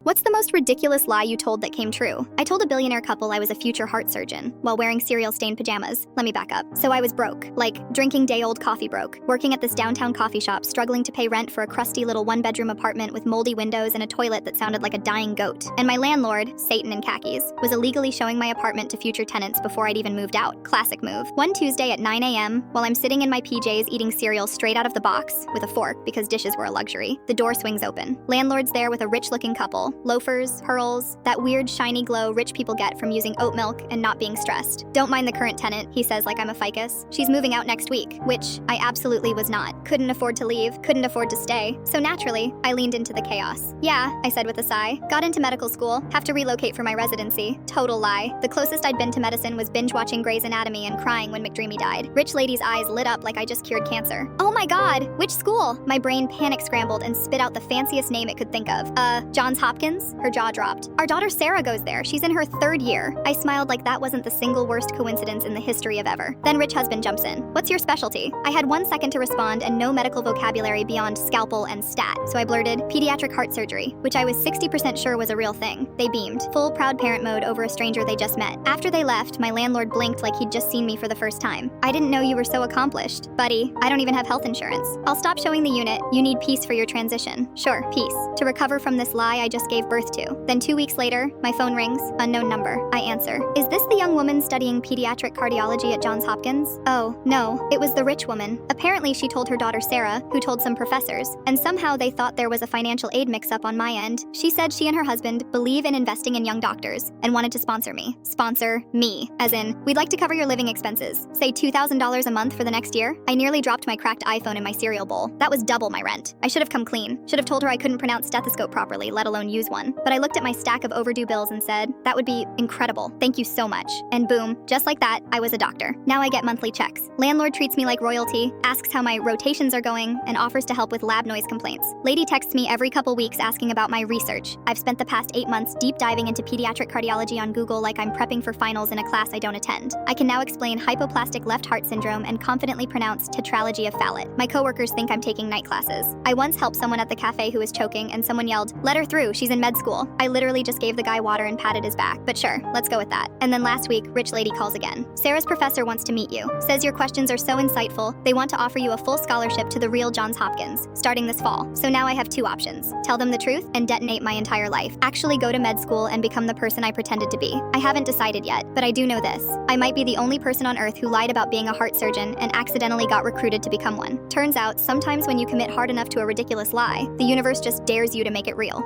What's the most ridiculous lie you told that came true? I told a billionaire couple I was a future heart surgeon while wearing cereal-stained pajamas. Let me back up. So I was broke, like drinking day-old coffee broke, working at this downtown coffee shop, struggling to pay rent for a crusty little one-bedroom apartment with moldy windows and a toilet that sounded like a dying goat. And my landlord, Satan in khakis, was illegally showing my apartment to future tenants before I'd even moved out. Classic move. One Tuesday at 9 a.m., while I'm sitting in my PJs eating cereal straight out of the box, with a fork because dishes were a luxury, the door swings open. Landlord's there with a rich-looking couple, loafers, pearls, that weird shiny glow rich people get from using oat milk and not being stressed. Don't mind the current tenant, he says like I'm a ficus. She's moving out next week, which I absolutely was not. Couldn't afford to leave, couldn't afford to stay. So naturally, I leaned into the chaos. Yeah, I said with a sigh. Got into medical school, have to relocate for my residency. Total lie. The closest I'd been to medicine was binge-watching Grey's Anatomy and crying when McDreamy died. Rich lady's eyes lit up like I just cured cancer. Oh my god, which school? My brain panic scrambled and spit out the fanciest name it could think of. Johns Hopkins? Her jaw dropped. Our daughter Sarah goes there. She's in her 3rd year. I smiled like that wasn't the single worst coincidence in the history of ever. Then rich husband jumps in. What's your specialty? I had 1 second to respond and no medical vocabulary beyond scalpel and stat. So I blurted, pediatric heart surgery, which I was 60% sure was a real thing. They beamed, full proud parent mode over a stranger they just met. After they left, my landlord blinked like he'd just seen me for the first time. I didn't know you were so accomplished. Buddy, I don't even have health insurance. I'll stop showing the unit. You need peace for your transition. Sure, peace. To recover from this lie I just gave birth to. Then 2 weeks later, my phone rings, unknown number. I answer. Is this the young woman studying pediatric cardiology at Johns Hopkins? Oh, no, it was the rich woman. Apparently she told her daughter Sarah, who told some professors, and somehow they thought there was a financial aid mix-up on my end. She said she and her husband believe in investing in young doctors and wanted to sponsor me. Sponsor me. As in, we'd like to cover your living expenses. Say $2,000 a month for the next year. I nearly dropped my cracked iPhone in my cereal bowl. That was double my rent. I should have come clean. Should have told her I couldn't pronounce stethoscope properly, let alone use one. But I looked at my stack of overdue bills and said, that would be incredible. Thank you so much. And boom, just like that, I was a doctor. Now I get monthly checks. Landlord treats me like royalty, asks how my rotations are going, and offers to help with lab noise complaints. Lady texts me every couple weeks asking about my research. I've spent the past 8 months deep diving into pediatric cardiology on Google like I'm prepping for finals in a class I don't attend. I can now explain hypoplastic left heart syndrome and confidently pronounce tetralogy of Fallot. My coworkers think I'm taking night classes. I once helped someone at the cafe who was choking and someone yelled, "Let her through, she's in med school." I literally just gave the guy water and patted his back, but sure, let's go with that. And then last week, rich lady calls again. Sarah's professor wants to meet you. Says your questions are so insightful, they want to offer you a full scholarship to the real Johns Hopkins, starting this fall. So now I have 2 options. Tell them the truth and detonate my entire life. Actually go to med school and become the person I pretended to be. I haven't decided yet, but I do know this. I might be the only person on earth who lied about being a heart surgeon and accidentally got recruited to become one. Turns out, sometimes when you commit hard enough to a ridiculous lie, the universe just dares you to make it real.